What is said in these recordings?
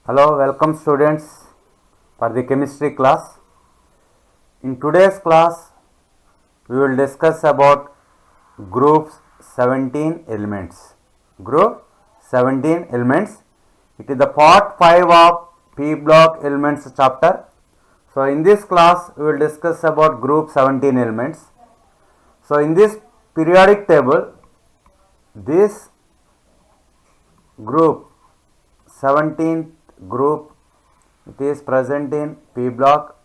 Hello, welcome students for the chemistry class. In today's class, we will discuss about groups 17 elements. Group 17 elements. It is the part 5 of P block elements chapter. So in this class, we will discuss about group 17 elements. So in this periodic table, this group 17th group, it is present in P block.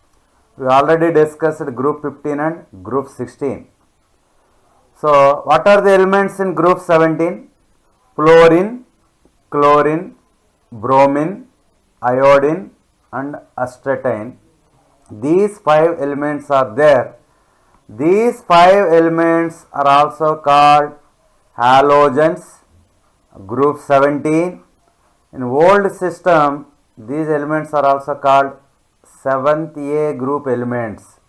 We already discussed group 15 and group 16. So what are the elements in group 17? Fluorine, chlorine, bromine, iodine and astatine. These 5 elements are there. These 5 elements are also called halogens. Group 17. In old system, these elements are also called 7th A group elements.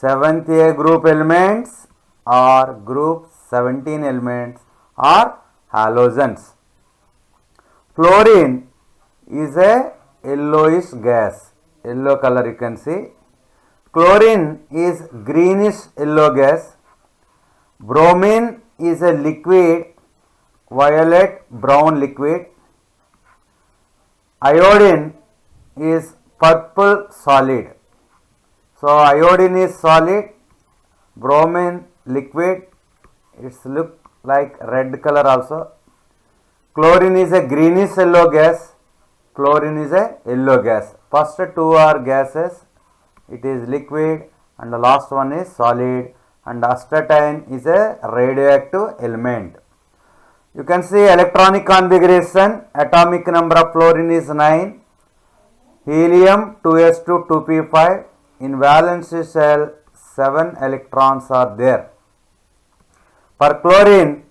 7th A group elements or group 17 elements are halogens. Fluorine is a yellowish gas, yellow color you can see. Chlorine is greenish yellow gas. Bromine is a liquid, violet brown liquid. Iodine is purple solid. So iodine is solid, bromine liquid, it's look like red color also. Chlorine is a greenish yellow gas, chlorine is a yellow gas. First two are gases, it is liquid, and the last one is solid, and astatine is a radioactive element. You can see electronic configuration. Atomic number of fluorine is 9. Helium 2s2 2p5. In valence shell 7 electrons are there. For chlorine,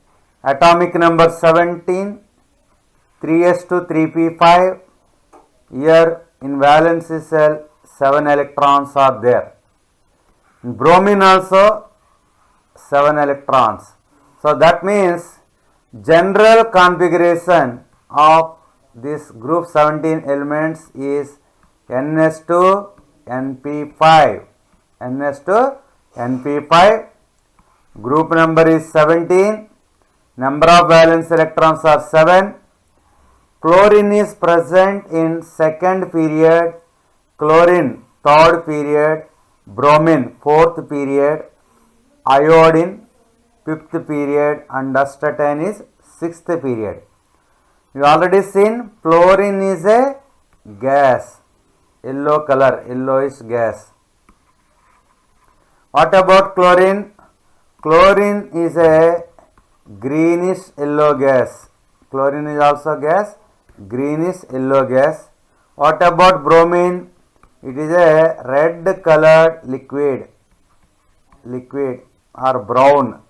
atomic number 17, 3s2 3p5. Here in valence shell 7 electrons are there. In bromine also 7 electrons. So that means general configuration of this group 17 elements is NS2 NP5. NS2 NP5. Group number is 17. Number of valence electrons are 7. Chlorine is present in second period. Chlorine third period. Bromine fourth period. Iodine fifth period and astatine is sixth period. You already seen fluorine is a gas, yellow color, yellowish gas. What about chlorine? Chlorine is a greenish yellow gas. Chlorine is also gas, greenish yellow gas. What about bromine? It is a red colored liquid or brown.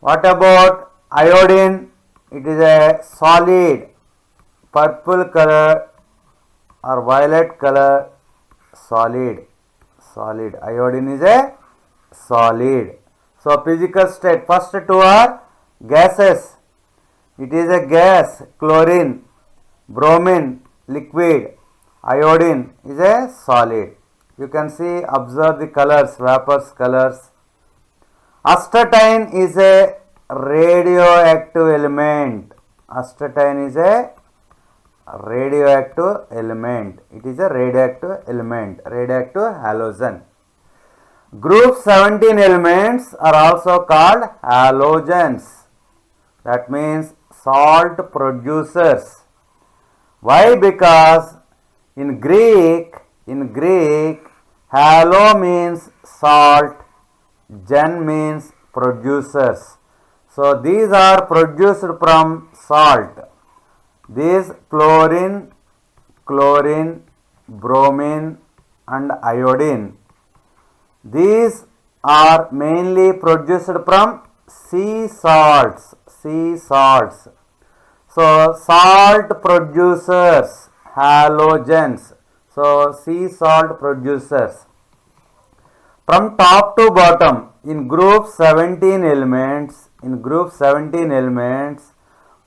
What about iodine? It is a solid, purple color or violet color solid. Iodine is a solid. So physical state, first two are gases. It is a gas, chlorine, bromine, liquid, iodine is a solid. You can see, observe the colors, vapors colors. Astatine is a radioactive element. Astatine is a radioactive element. It is a radioactive element, radioactive halogen. Group 17 elements are also called halogens. That means salt producers. Why? Because in Greek, halo means salt, gen means producers. So these are produced from salt. These fluorine, chlorine, bromine and iodine. These are mainly produced from sea salts. So salt producers, halogens. So sea salt producers. From top to bottom, in group 17 elements,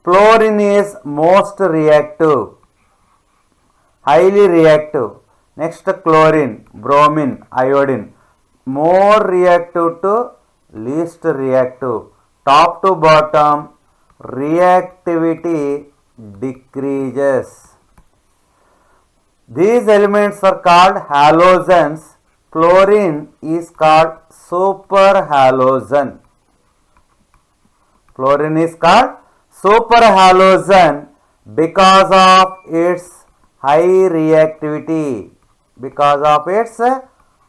Fluorine is most reactive. highly reactive. Next chlorine, bromine, iodine, more reactive to least reactive. Top to bottom, reactivity decreases. These elements are called halogens. Fluorine is called superhalogen. Fluorine is called superhalogen because of its high reactivity. Because of its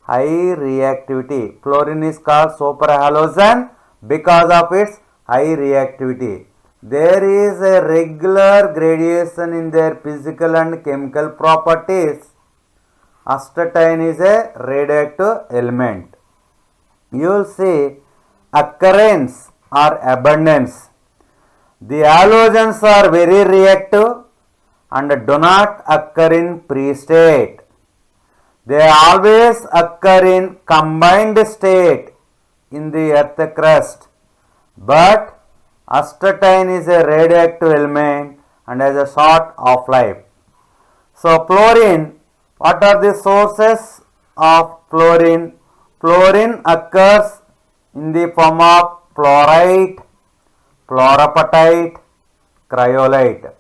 high reactivity. Fluorine is called superhalogen because of its high reactivity. There is a regular gradation in their physical and chemical properties. Astatine is a radioactive element. You will see occurrence or abundance. The halogens are very reactive and do not occur in pre-state. They always occur in combined state in the earth crust. But astatine is a radioactive element and has a short half-life. So fluorine, what are the sources of fluorine? Fluorine occurs in the form of fluorite, fluorapatite, cryolite.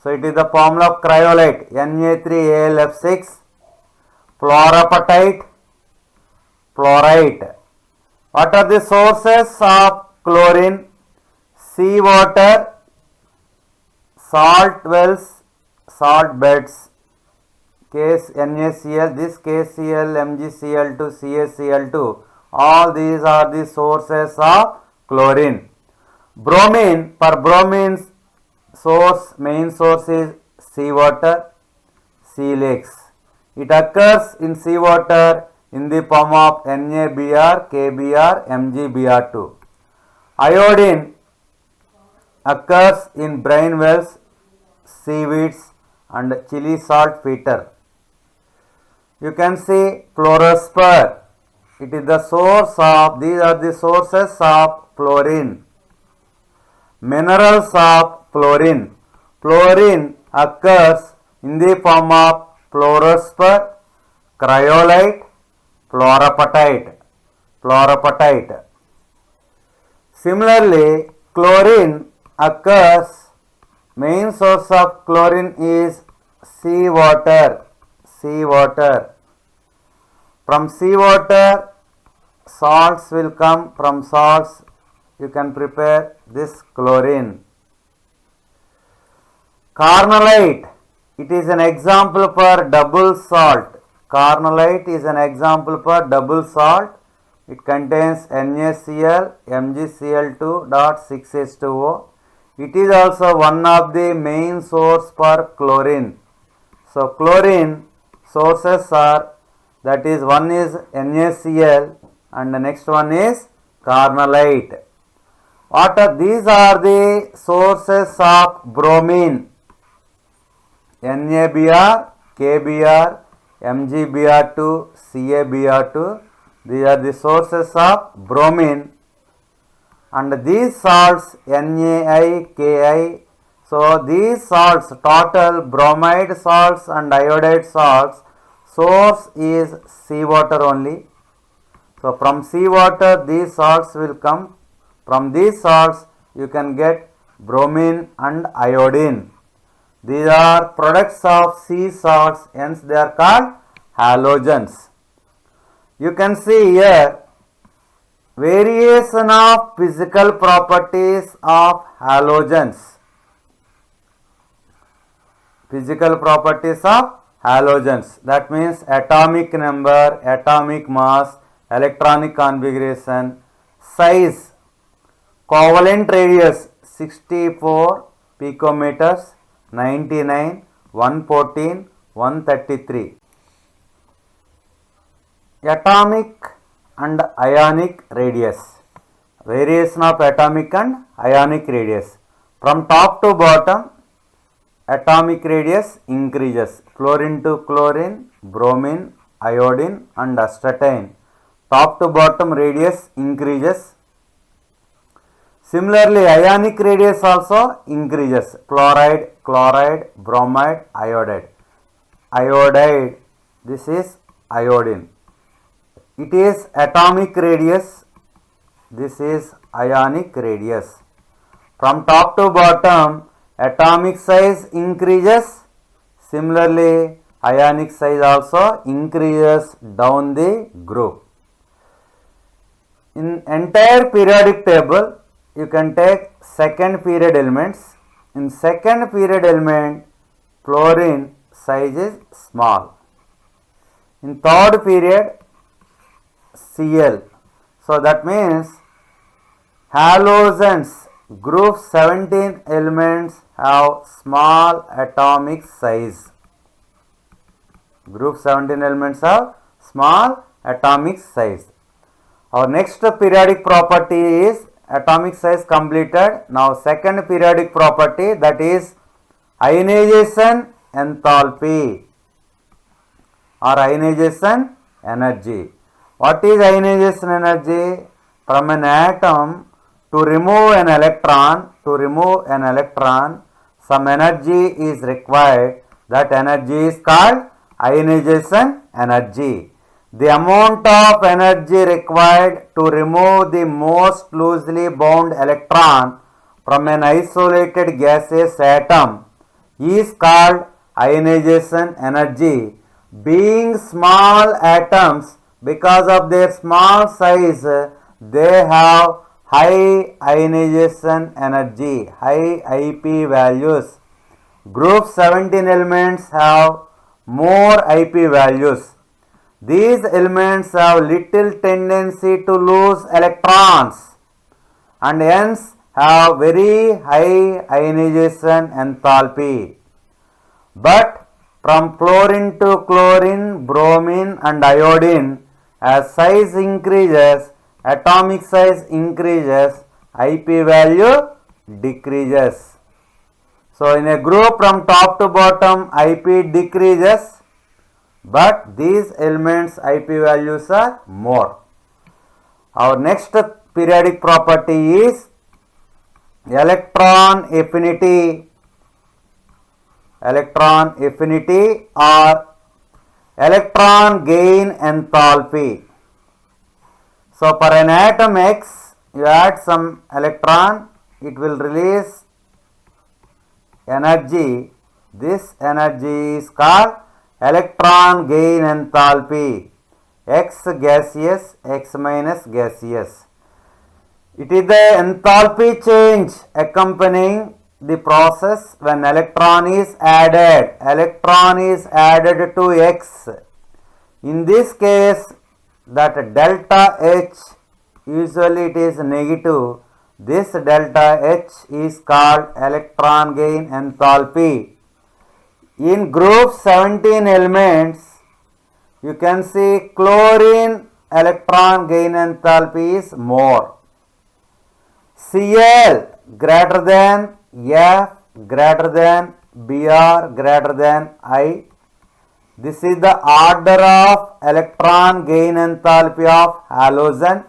So it is the formula of cryolite, Na3Al6, fluorapatite, fluorite. What are the sources of chlorine? Seawater, salt wells, salt beds, NaCl, this KCl, MgCl2, CaCl2, all these are the sources of chlorine. Bromine, for bromine source, main source is seawater, sea lakes. It occurs in seawater in the form of NaBr, KBr, MgBr2. Iodine occurs in brine wells, seaweeds and chili salt filter. You can see fluorospar. It is the source of, these are the sources of fluorine. Minerals of fluorine. Fluorine occurs in the form of fluorospar, cryolite, fluorapatite. Similarly, chlorine occurs, main source of chlorine is seawater. From seawater, salts will come. From salts, you can prepare this chlorine. Carnallite, it is an example for double salt. Carnallite is an example for double salt. It contains NaCl, MgCl2.6H2O. It is also one of the main source for chlorine. So chlorine sources are, that is, one is NaCl and the next one is carnallite. What are these? Are the sources of bromine. NaBr, KBr, MgBr2, CaBr2. These are the sources of bromine. And these salts, NaI, Ki. So these salts, total bromide salts and iodide salts, source is seawater only. So from seawater these salts will come. From these salts you can get bromine and iodine. These are products of sea salts, hence they are called halogens. You can see here variation of physical properties of halogens. Physical properties of halogens, that means atomic number, atomic mass, electronic configuration, size, covalent radius 64 picometers, 99, 114, 133. Atomic and ionic radius, variation of atomic and ionic radius. From top to bottom, atomic radius increases. Fluorine to chlorine, bromine, iodine and astatine. Top to bottom radius increases. Similarly, ionic radius also increases. Fluoride, chloride, bromide, iodide. iodide. This is iodine. It is atomic radius. This is ionic radius. From top to bottom, atomic size increases. Similarly, ionic size also increases down the group. In entire periodic table, you can take second period elements. In second period element, fluorine size is small. In third period, Cl. So that means halogens, group 17 elements have small atomic size. Group 17 elements have small atomic size. Our next periodic property is atomic size completed. Now second periodic property, that is ionization enthalpy or ionization energy. What is ionization energy? From an atom to remove an electron, some energy is required. That energy is called ionization energy. The amount of energy required to remove the most loosely bound electron from an isolated gaseous atom is called ionization energy. Being small atoms, because of their small size, they have high ionization energy, high IP values. Group 17 elements have more IP values. These elements have little tendency to lose electrons and hence have very high ionization enthalpy. But from fluorine to chlorine, bromine and iodine, as size increases, atomic size increases, IP value decreases. So in a group from top to bottom, IP decreases, but these elements IP values are more. Our next periodic property is electron affinity. Electron affinity or electron gain enthalpy. So for an atom X, you add some electron, it will release energy. This energy is called electron gain enthalpy. X gaseous, X minus gaseous. It is the enthalpy change accompanying the process when electron is added. Electron is added to X. In this case, that delta H, usually it is negative. This delta H is called electron gain enthalpy. In group 17 elements, you can see chlorine electron gain enthalpy is more. Cl greater than F greater than Br greater than I. This is the order of electron gain enthalpy of halogen.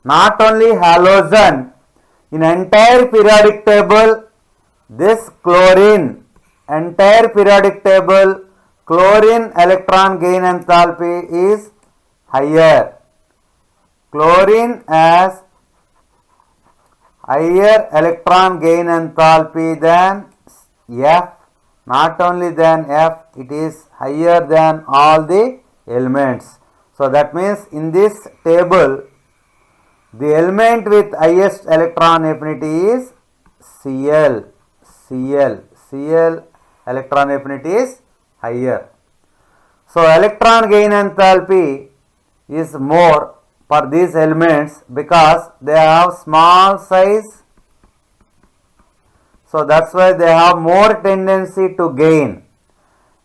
Not only halogen, in entire periodic table, this chlorine, entire periodic table, chlorine electron gain enthalpy is higher. Chlorine has higher electron gain enthalpy than F. Not only than F, it is higher than all the elements. So that means in this table, the element with highest electron affinity is Cl. Cl electron affinity is higher. So electron gain enthalpy is more for these elements because they have small size. So that's why they have more tendency to gain.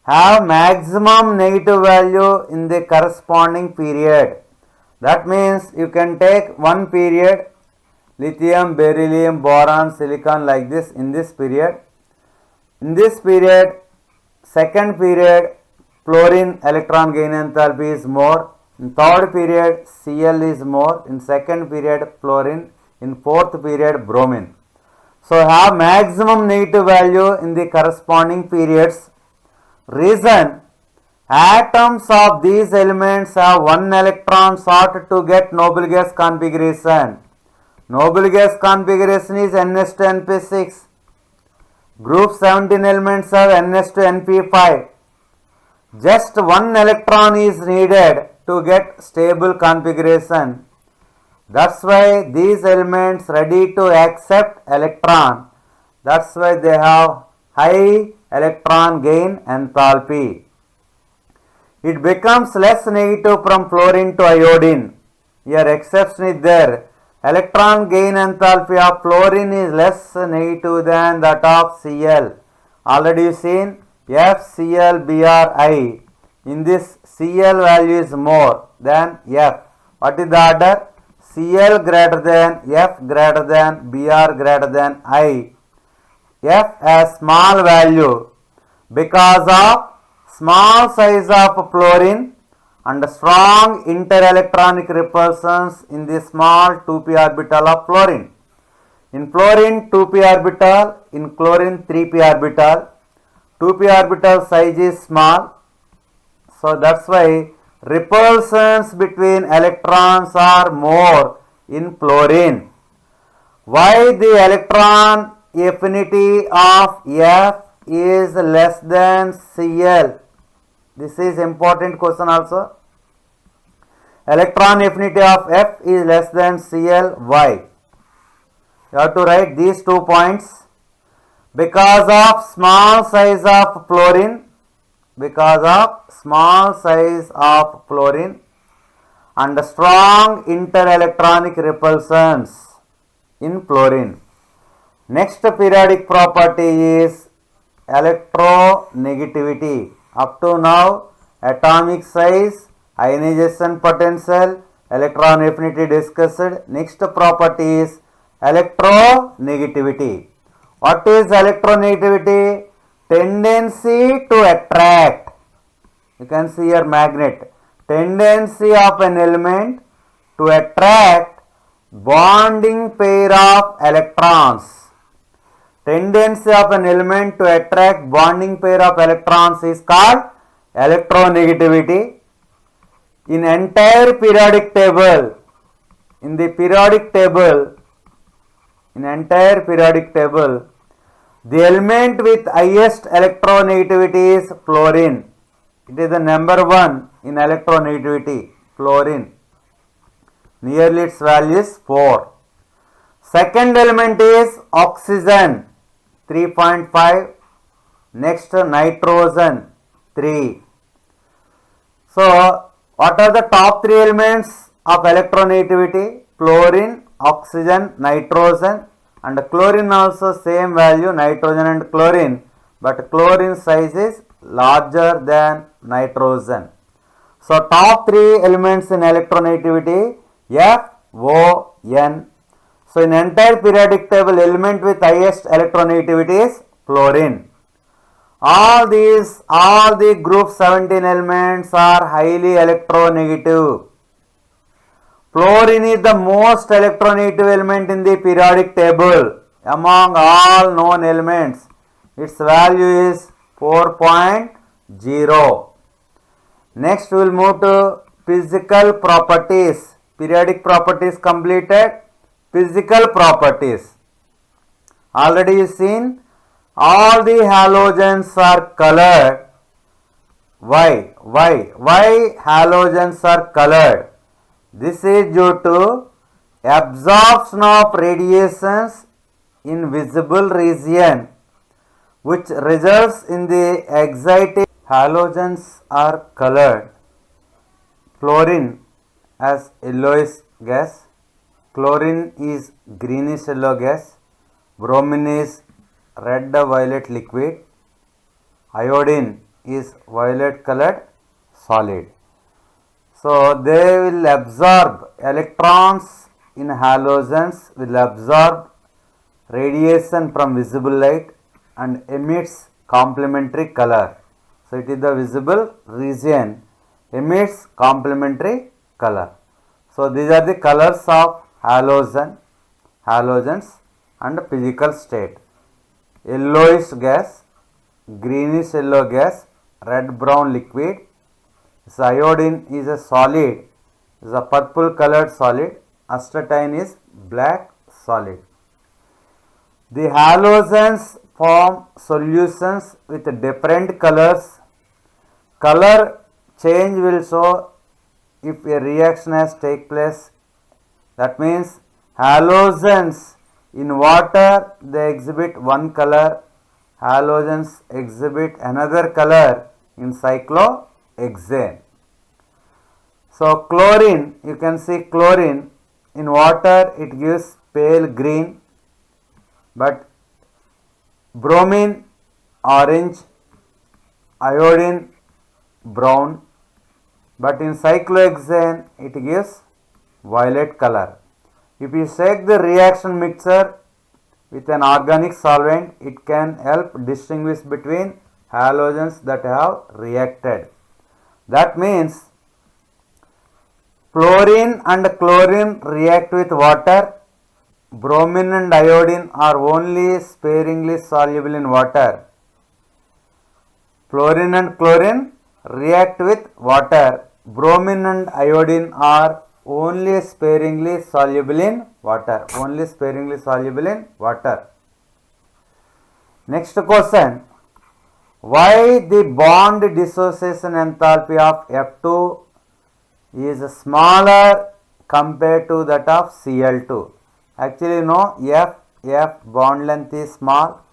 Have maximum negative value in the corresponding period. That means you can take one period, lithium, beryllium, boron, silicon, like this in this period. In this period, second period, fluorine electron gain enthalpy is more. In third period, Cl is more. In second period, fluorine. In fourth period, bromine. So have maximum negative value in the corresponding periods. Reason, Atoms of these elements have one electron sought to get noble gas configuration. Noble gas configuration is ns2np6. Group 17 elements have ns2np5. Just one electron is needed to get stable configuration. That's why these elements ready to accept electron. That's why they have high electron gain enthalpy. It becomes less negative from fluorine to iodine. Here exception is there. Electron gain enthalpy of fluorine is less negative than that of Cl. Already you seen FClBrI. In this Cl value is more than F. What is the order? Cl greater than F greater than Br greater than I. F has small value because of small size of fluorine and strong interelectronic repulsions in the small 2p orbital of fluorine. In fluorine 2p orbital, in chlorine 3p orbital. 2p orbital size is small, so that's why repulsions between electrons are more in fluorine. Why the electron affinity of F is less than Cl? This is important question also. Electron affinity of F is less than Cl. Why? You have to write these 2 points. Because of small size of fluorine, and strong interelectronic repulsions in fluorine. Next periodic property is electronegativity. Up to now, atomic size, ionization potential, electron affinity discussed. Next property is electronegativity. What is electronegativity? Tendency to attract. You can see here magnet. Tendency of an element to attract bonding pair of electrons. Tendency of an element to attract bonding pair of electrons is called electronegativity. In entire periodic table, in the entire periodic table, the element with highest electronegativity is fluorine. It is the number 1 in electronegativity, fluorine. Nearly its value is 4. Second element is oxygen, 3.5. Next, nitrogen, 3. So, what are the top 3 elements of electronegativity? Fluorine, oxygen, nitrogen, and chlorine also same value, nitrogen and chlorine, but chlorine size is larger than nitrogen. So top 3 elements in electronegativity, F, O, N. So in entire periodic table, element with highest electronegativity is fluorine. All the group 17 elements are highly electronegative. Fluorine is the most electronegative element in the periodic table among all known elements. Its value is 4.0. Next we will move to physical properties. Periodic properties completed. Physical properties. Already you seen all the halogens are colored. Why halogens are colored? This is due to absorption of radiations in visible region, which results in the excitation. Halogens are colored. Fluorine as yellowish gas, chlorine is greenish yellow gas, bromine is red violet liquid, iodine is violet colored solid. So they will absorb electrons in halogens, will absorb radiation from visible light and emits complementary color. So it is the visible region emits complementary color. So these are the colors of halogens and physical state. Yellowish gas, greenish yellow gas, red brown liquid, So iodine is a solid, is a purple colored solid. Astatine is black solid. The halogens form solutions with different colors. Color change will show if a reaction has take place. That means halogens in water, they exhibit one color. Halogens exhibit another color in cyclohexane. So chlorine, you can see chlorine in water, it gives pale green, but bromine orange, iodine brown, but in cyclohexane it gives violet color. If you shake the reaction mixture with an organic solvent, it can help distinguish between halogens that have reacted. That means fluorine and chlorine react with water. Bromine and iodine are only sparingly soluble in water. Fluorine and chlorine react with water. Bromine and iodine are only sparingly soluble in water. Only sparingly soluble in water. Next question. Why the bond dissociation enthalpy of F2 is smaller compared to that of Cl2? Actually no, F bond length is small,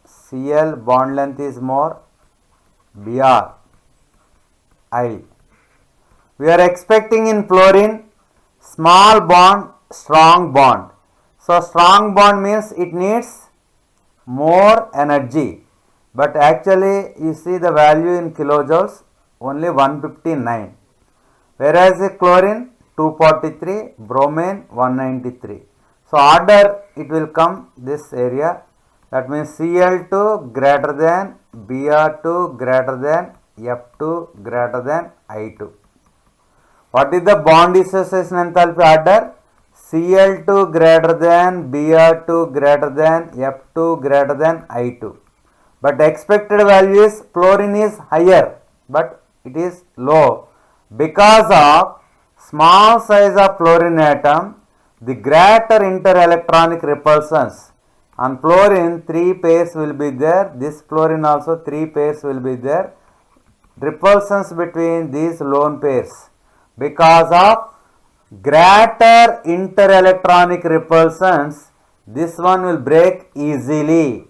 Cl bond length is more, Br I. We are expecting in fluorine small bond, strong bond. So strong bond means it needs more energy, but actually you see the value in kilojoules only 159, whereas chlorine 243, bromine 193. So order it will come this area, that means Cl2 greater than Br2 greater than F2 greater than I2. What is the bond dissociation enthalpy order? Cl2 greater than Br2 greater than F2 greater than I2. But expected value is fluorine is higher, but it is low because of small size of fluorine atom, the greater interelectronic repulsions. On fluorine 3 pairs will be there, this fluorine also 3 pairs will be there. Repulsions between these lone pairs. Because of greater interelectronic repulsions, this one will break easily.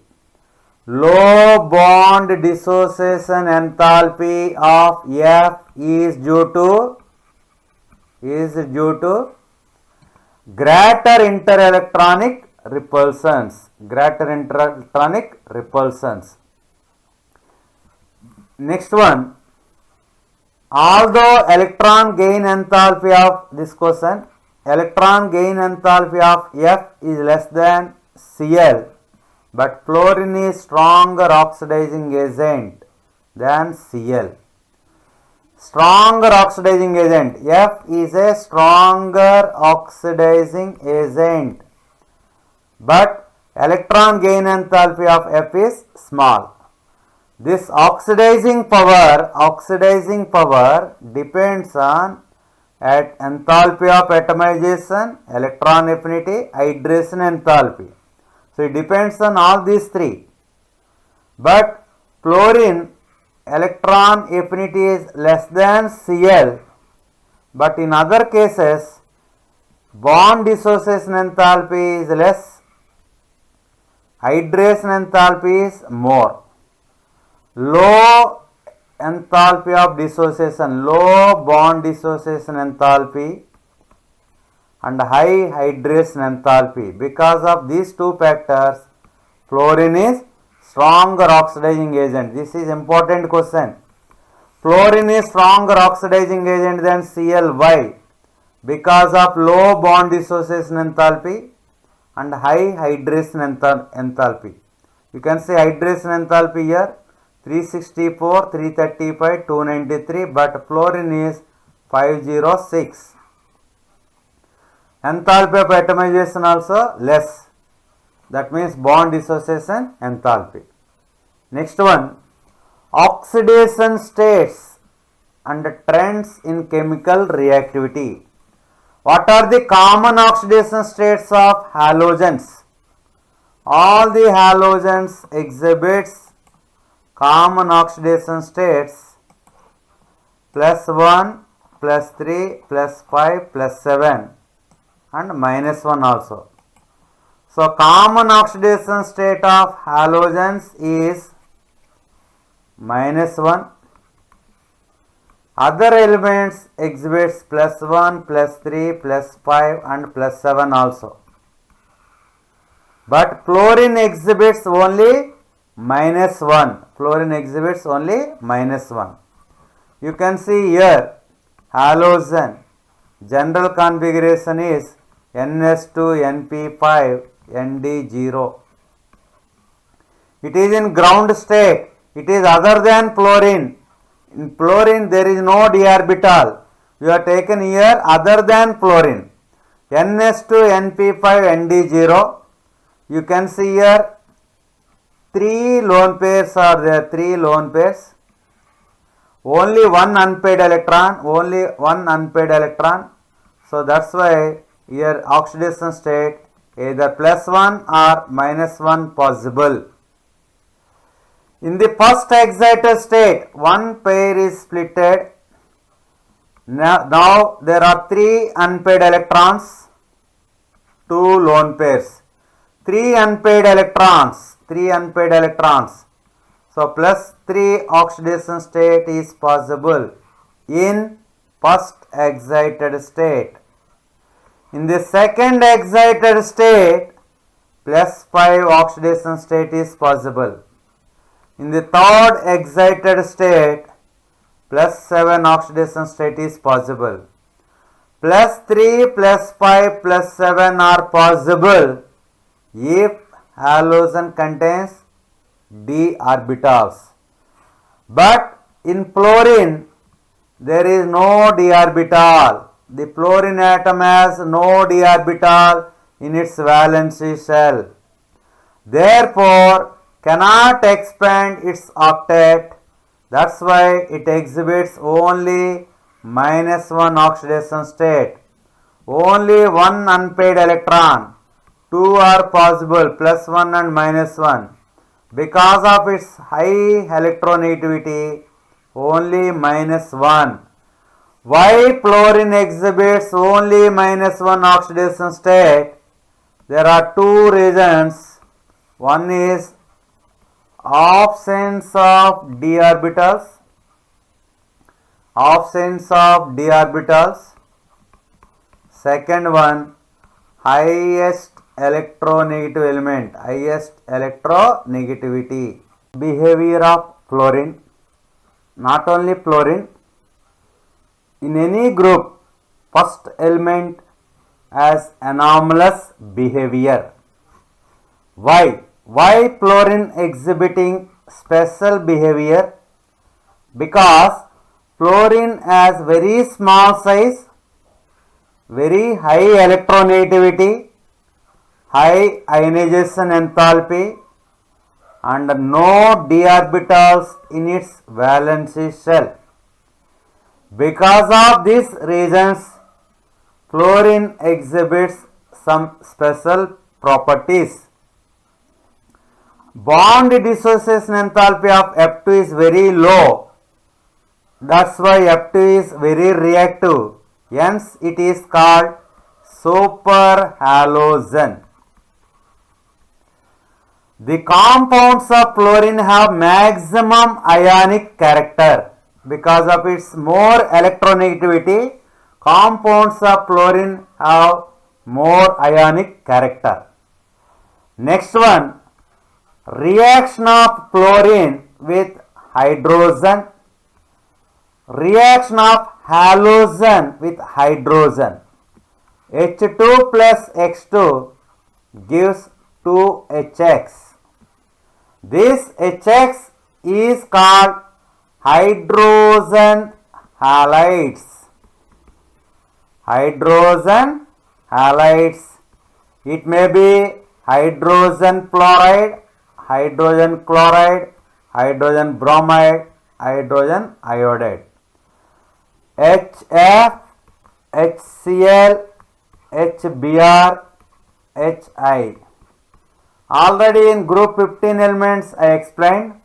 Low bond dissociation enthalpy of F is due to greater interelectronic repulsions. Greater interelectronic repulsions. Next one. Although electron gain enthalpy of this question, electron gain enthalpy of F is less than Cl, but fluorine is stronger oxidizing agent than Cl. Stronger oxidizing agent. F is a stronger oxidizing agent, but electron gain enthalpy of F is small. This oxidizing power depends on at enthalpy of atomization, electron affinity, hydration enthalpy. So it depends on all these three. But fluorine electron affinity is less than Cl, but in other cases bond dissociation enthalpy is less, hydration enthalpy is more. Low enthalpy of dissociation, low bond dissociation enthalpy and high hydration enthalpy. Because of these two factors, fluorine is stronger oxidizing agent. This is important question. Fluorine is stronger oxidizing agent than Cl. Why? Because of low bond dissociation enthalpy and high hydration enthalpy. You can see hydration enthalpy here 364, 335, 293, but fluorine is 506. Enthalpy of atomization also less. That means bond dissociation enthalpy. Next one, oxidation states and trends in chemical reactivity. What are the common oxidation states of halogens? All the halogens exhibits common oxidation states +1, +3, +5, +7 and -1 also. So common oxidation state of halogens is -1. Other elements exhibits +1, +3, +5 and +7 also. But fluorine exhibits only -1. Fluorine exhibits only -1. You can see here halogen general configuration is NS2NP5ND0. It is in ground state. It is other than fluorine. In fluorine there is no d orbital. We have taken here other than fluorine. NS2NP5ND0. You can see here 3 lone pairs are there. 3 lone pairs. Only one unpaired electron. Only one unpaired electron. So that's why here oxidation state either +1 or -1 possible. In the first excited state, one pair is splitted. Now there are 3 unpaired electrons, 2 lone pairs. 3 unpaired electrons, 3 unpaired electrons. So +3 oxidation state is possible in first excited state. In the second excited state, +5 oxidation state is possible. In the third excited state, +7 oxidation state is possible. +3, +5, +7 are possible if halogen contains d orbitals. But in fluorine, there is no d orbital. The fluorine atom has no d orbital in its valency shell. Therefore, cannot expand its octet. That's why it exhibits only -1 oxidation state. Only one unpaired electron. 2 are possible, +1 and -1. Because of its high electronegativity, only -1. Why fluorine exhibits only -1 oxidation state? There are 2 reasons. One is absence of d orbitals. Absence of d orbitals. Second one, highest electronegative element, highest electronegativity. Behavior of fluorine. Not only fluorine, in any group, first element has anomalous behavior. Why? Why fluorine exhibiting special behavior? Because fluorine has very small size, very high electronegativity, high ionization enthalpy and no d orbitals in its valency shell. Because of these reasons, fluorine exhibits some special properties. Bond dissociation enthalpy of F2 is very low. That's why F2 is very reactive. Hence it is called superhalogen. The compounds of fluorine have maximum ionic character. Because of its more electronegativity, compounds of fluorine have more ionic character. Next one, reaction of fluorine with hydrogen. Reaction of halogen with hydrogen. H2 plus X2 gives 2HX. This HX is called hydrogen halides. Hydrogen halides. It may be hydrogen fluoride, hydrogen chloride, hydrogen bromide, hydrogen iodide. HF, HCl, HBr, HI. Already in group 15 elements I explained.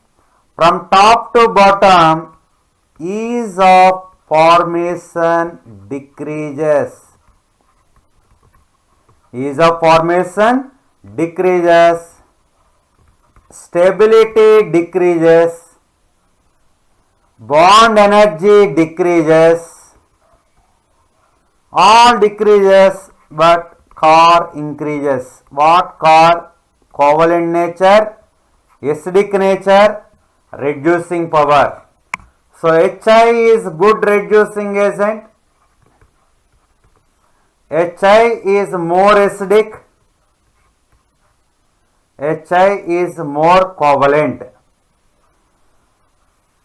From top to bottom, ease of formation decreases. Ease of formation decreases. Stability decreases. Bond energy decreases. All decreases but car increases. What car? Covalent nature, acidic nature, reducing power. So HI is good reducing agent. HI is more acidic. HI is more covalent.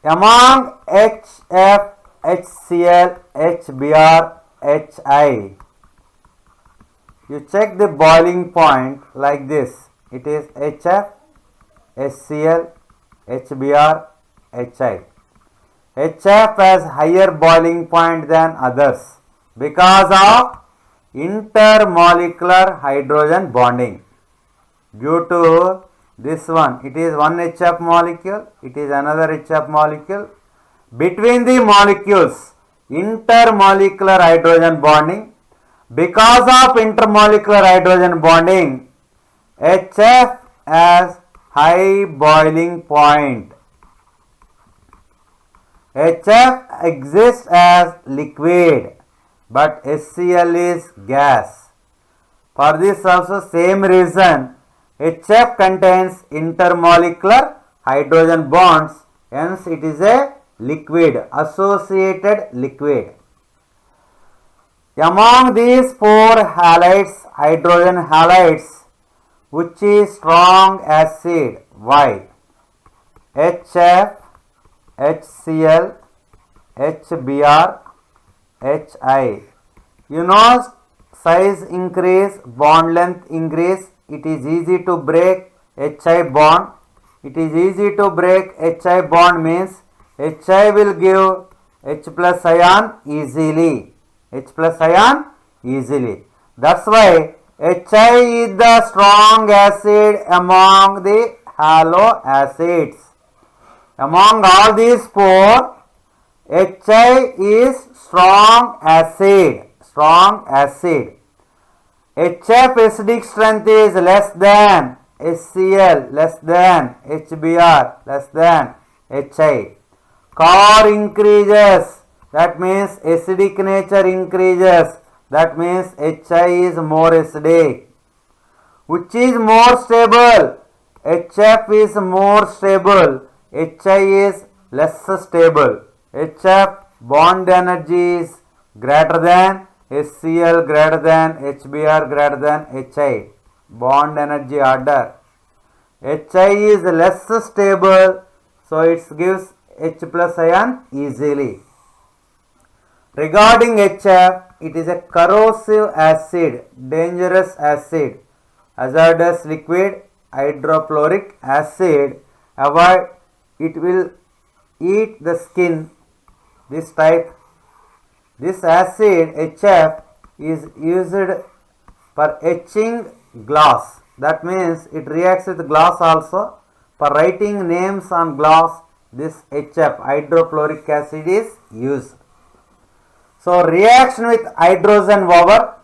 Among HF, HCl, HBr, HI, you check the boiling point like this. It is HF, HCl, HBr, HI. HF has higher boiling point than others because of intermolecular hydrogen bonding. Due to this one, it is one HF molecule, it is another HF molecule. Between the molecules, intermolecular hydrogen bonding. Because of intermolecular hydrogen bonding, HF has high boiling point. HF exists as liquid, but HCl is gas. For this also same reason, HF contains intermolecular hydrogen bonds, hence it is a liquid, associated liquid. Among these four halides, hydrogen halides, which is strong acid? Why? HF, HCl, HBr, HI. You know, size increase, bond length increase. It is easy to break HI bond. It is easy to break HI bond means HI will give H plus ion easily. H plus ion easily. That's why HI is the strong acid among the halo acids. Among all these four, HI is strong acid. Strong acid. HF acidic strength is less than HCl, less than HBr, less than HI. Car increases. That means acidic nature increases. That means HI is more acidic. Which is more stable? HF is more stable. HI is less stable. HF bond energy is greater than HCl, greater than HBr, greater than HI. Bond energy order. HI is less stable, so it gives H plus ion easily. Regarding HF, it is a corrosive acid, dangerous acid, hazardous liquid, hydrofluoric acid. Avoid, it will eat the skin. This type, this acid HF is used for etching glass. That means it reacts with glass also. For writing names on glass, this HF, hydrofluoric acid, is used. So reaction with hydrogen over.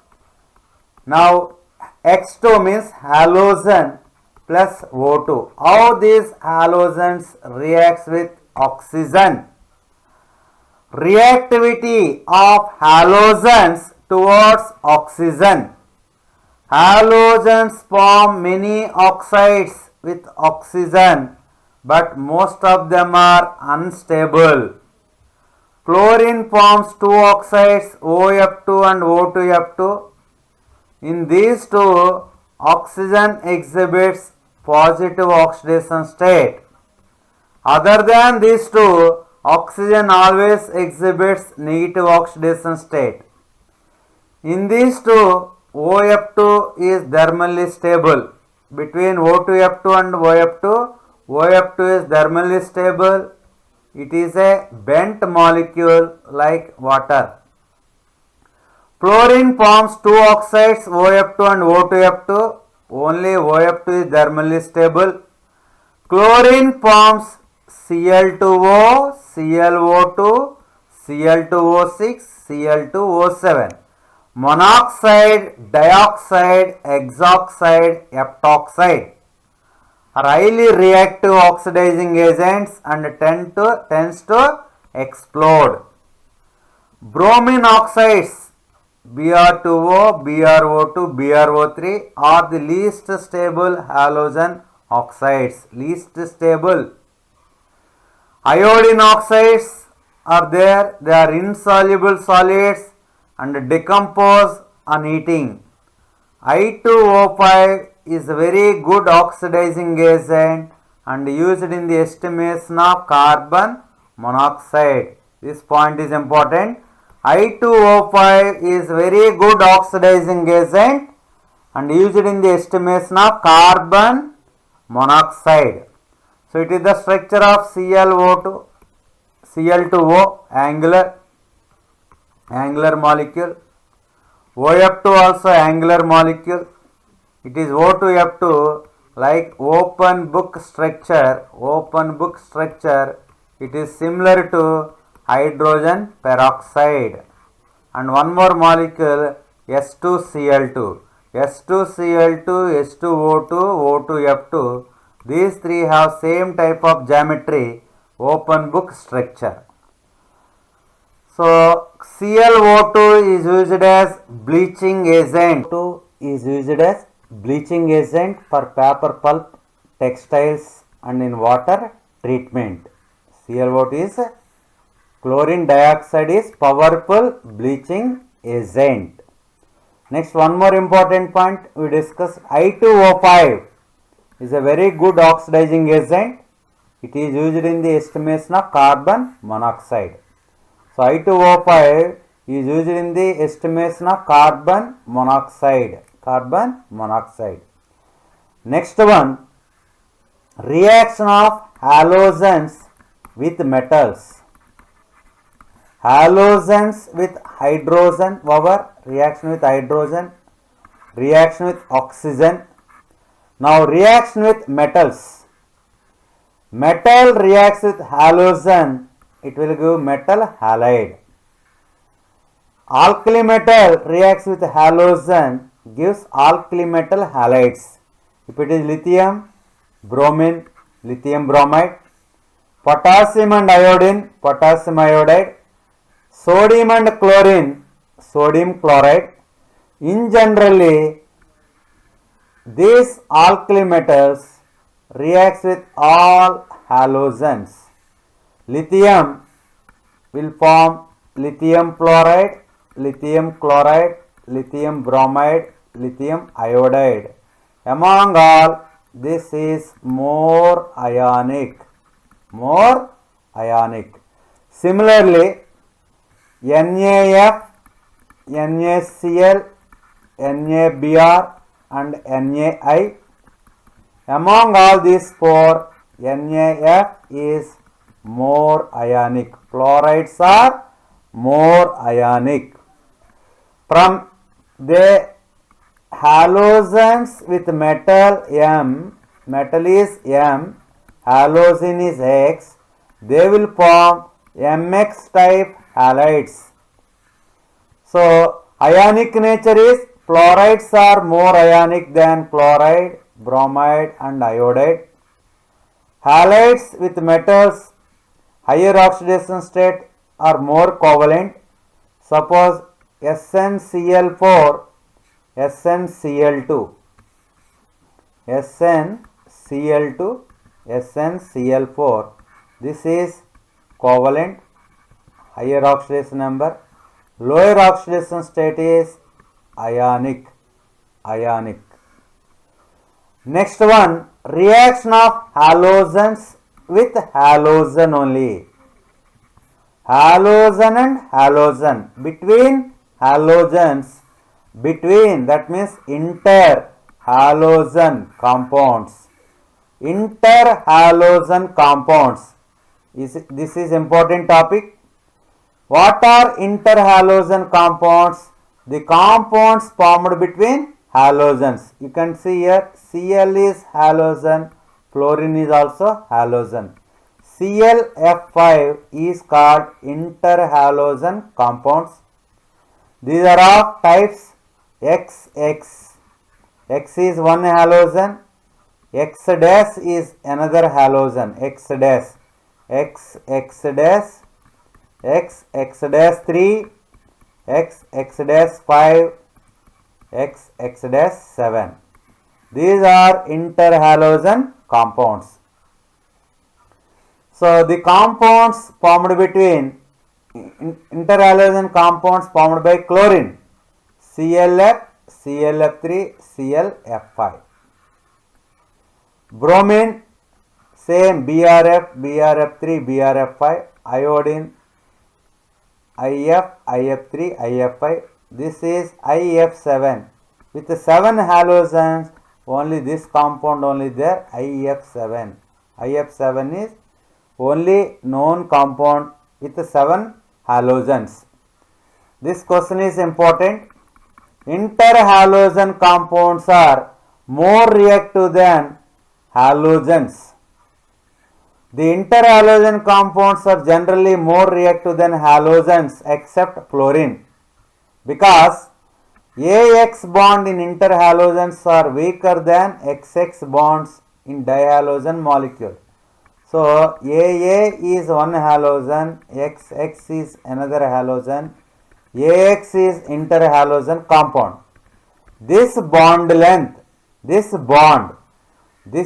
Now X2 means halogen plus O2. How these halogens reacts with oxygen? Reactivity of halogens towards oxygen. Halogens form many oxides with oxygen, but most of them are unstable. Chlorine forms two oxides, OF2 and O2F2. In these two, oxygen exhibits positive oxidation state. Other than these two, oxygen always exhibits negative oxidation state. In these two, OF2 is thermally stable. Between O2F2 and OF2, OF2 is thermally stable. It is a bent molecule like water. Fluorine forms two oxides OF2 and O2F2. Only OF2 is thermally stable. Chlorine forms Cl2O, ClO2, Cl2O6, Cl2O7. Monoxide, dioxide, hexoxide, heptoxide are highly reactive oxidizing agents and tends to explode. Bromine oxides Br2O, BrO2, BrO3 are the least stable halogen oxides. Least stable. Iodine oxides are there. They are insoluble solids and decompose on heating. I2O5 is a very good oxidizing agent and used in the estimation of carbon monoxide. This point is important. I2O5 is very good oxidizing agent and used in the estimation of carbon monoxide. So it is the structure of ClO2, Cl2O, angular molecule. OF2 also angular molecule. It is O2F2 like open book structure. It is similar to hydrogen peroxide. And one more molecule S2Cl2. S2Cl2, S2O2, O2F2. These three have same type of geometry, open book structure. So ClO2 is used as bleaching agent. Is used as bleaching agent for paper pulp, textiles and in water treatment. ClO2 is chlorine dioxide is powerful bleaching agent. Next, one more important point we discuss. I2O5 is a very good oxidizing agent. It is used in the estimation of carbon monoxide. So I2O5 is used in the estimation of carbon monoxide. Next one, reaction of halogens with metals. Halogens with hydrogen, reaction with hydrogen, reaction with oxygen. Now reaction with metals. Metal reacts with halogen, it will give metal halide. Alkali metal reacts with halogen, gives alkali metal halides. If it is lithium, bromine, lithium bromide. Potassium and iodine, potassium iodide. Sodium and chlorine, sodium chloride. In generally, these alkali metals reacts with all halogens. Lithium will form lithium fluoride, lithium chloride, lithium bromide, lithium iodide. Among all, this is more ionic. Similarly, NaF, NaCl, NaBr and NaI. Among all these four, NaF is more ionic. Fluorides are more ionic. From the halogens with metal M, metal is M, halogen is X, they will form MX type halides. So ionic nature is fluorides are more ionic than chloride, bromide and iodide. Halides with metals higher oxidation state are more covalent. Suppose SnCl4, SnCl2, SnCl2, SnCl4. This is covalent, higher oxidation number. Lower oxidation state is ionic. Next one, reaction of halogens with halogen only. Halogen and halogen. Between halogens, that means interhalogen compounds. Interhalogen compounds. This is important topic. What are interhalogen compounds? The compounds formed between halogens. You can see here Cl is halogen, fluorine is also halogen. ClF5 is called interhalogen compounds. These are of types XX. X is one halogen, X dash is another halogen, X dash, X dash, X dash 3, X dash 5, X dash 7. These are interhalogen compounds. So the compounds formed between interhalogen compounds formed by chlorine, ClF, ClF3, ClF5. Bromine, same BRF, BRF3, BRF5. Iodine, IF, IF3, IF5. This is IF7. With 7 halogens, only this compound only there, IF7. IF7 is only known compound with 7 halogens. This question is important. Interhalogen compounds are more reactive than halogens. The interhalogen compounds are generally more reactive than halogens except fluorine, because AX bond in interhalogens are weaker than XX bonds in dihalogen molecule. So AA is one halogen, XX is another halogen, AX is interhalogen compound. This bond length, this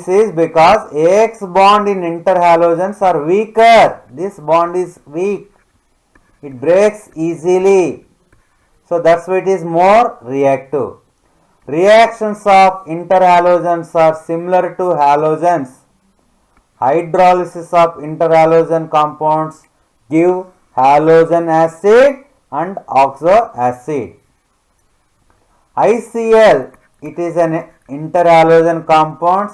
is because AX bond in interhalogens are weaker. This bond is weak. It breaks easily. So that's why it is more reactive. Reactions of interhalogens are similar to halogens. Hydrolysis of interhalogen compounds give halogen acid and oxo acid. ICl, it is an interhalogen compound.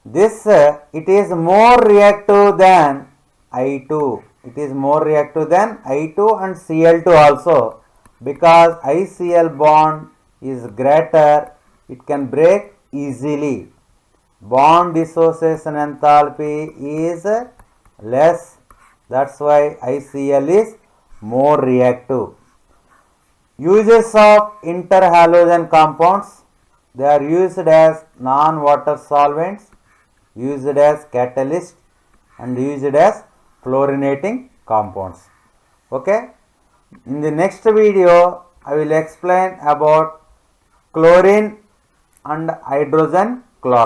This it is more reactive than I2. It is more reactive than I2 and Cl2 also, because ICl bond is greater. It can break easily. Bond dissociation enthalpy is less. That's why ICl is more reactive. Uses of interhalogen compounds. They are used as non-water solvents, used as catalyst, and used as fluorinating compounds. Okay. In the next video, I will explain about chlorine and hydrogen chloride.